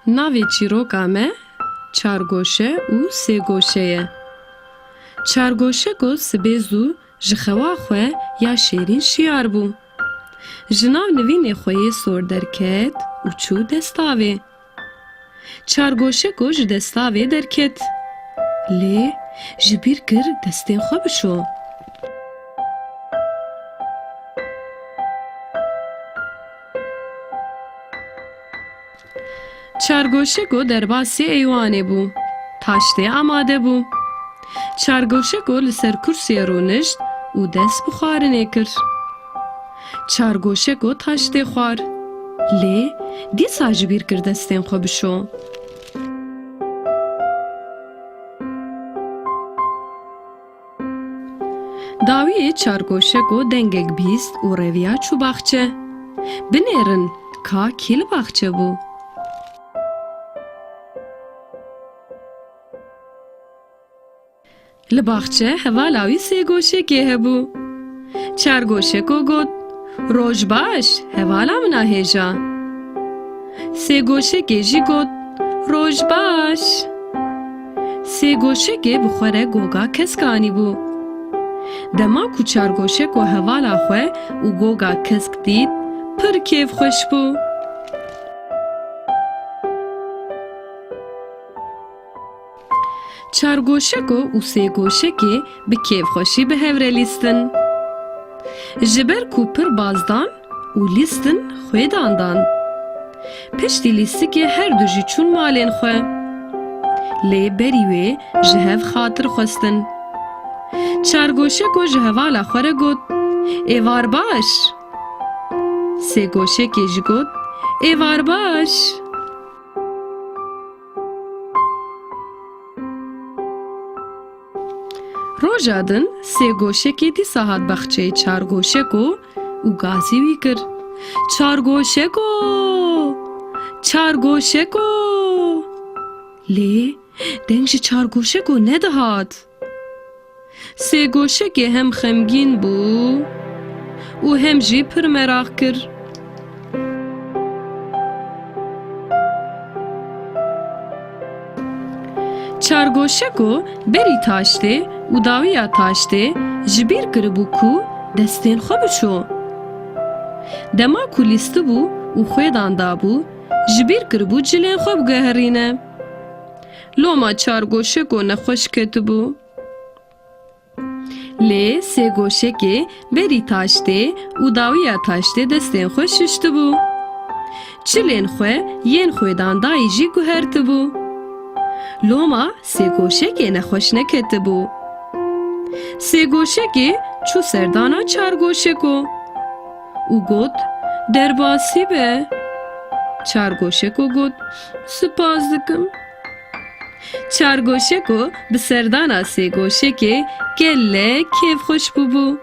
Navê çîroka me çargoşe û sêgoşe ye. Çargoşeko sibê zû ji xewa xwe ya şêrîn şiyar bû. Ji nav nivînê xwe yê sor derket û çû destavê. Çargoşeko ji destavê derket. Lê ji bîr kir destên xwe bişo. Çargoşeko derbasê eywanê bû. Taştê amade bû. Çargoşeko li ser kursiyê rûnişt û dest bi xwarinê kir. Çargoşeko taştê xwar. Lê dîsa ji bîr kir destên xwe bişo. Dawiyê çargoşeko dengek bîst û reviya çû baxçe. Binêrin ka kî li baxçe bû. Li baxçe hevala wî sê goşekê hebû. Çargoşeko got, roj baş, hevala min a hêja. Sê goşekê jî got, roj baş. Sê goşekê bi xwe re goga kesk anî bû. Dema ku çargoşeko hevala xwe û goga kesk dît, pir kêfxweş bû. Çargoşeko û sêgoşekê bi kêfxweşî bi hev re lîstin. Ji ber ku pir bazdan û lîstin xwêdan dan. Piştî lîstikê her du jî çûn malên xwe. Lê berî wê ji hev xatir xwestin. Çargoşeko ji hevala xwe re got, êvar baş. Sêgoşekê jî got, êvar baş. Roja din sêgoşekê dîsa hat baxçeyê çargoşeko û gazî wî kir. Çargoşeko! Çargoşeko! Lê deng ji çargoşeko nedihat. Sêgoşekê hem xemgîn bû û hem jî pir merak kir. Çargoşeko berî taştê û dawiya taştê ji bîr kiribû ku destên xwe bişo. Dema ku lîstibû û xwêdan dabû, ji bîr kiribû cilên xwe bigeherîne. Loma çargoşeko nexweş ketibû. Lê sêgoşekê berî taştê û dawiya taştê destên xwe şiştibû. Çilên xwe yên xwêdan dayî jî guhertibû. Loma sêgoşekê nexweş neketibû. Sêgoşekê çû serdana çargoşeko û got, derbasî be. Çargoşeko got, spas dikim. Çargoşeko bi serdana sêgoşekê gelek kêfxweş bûbû.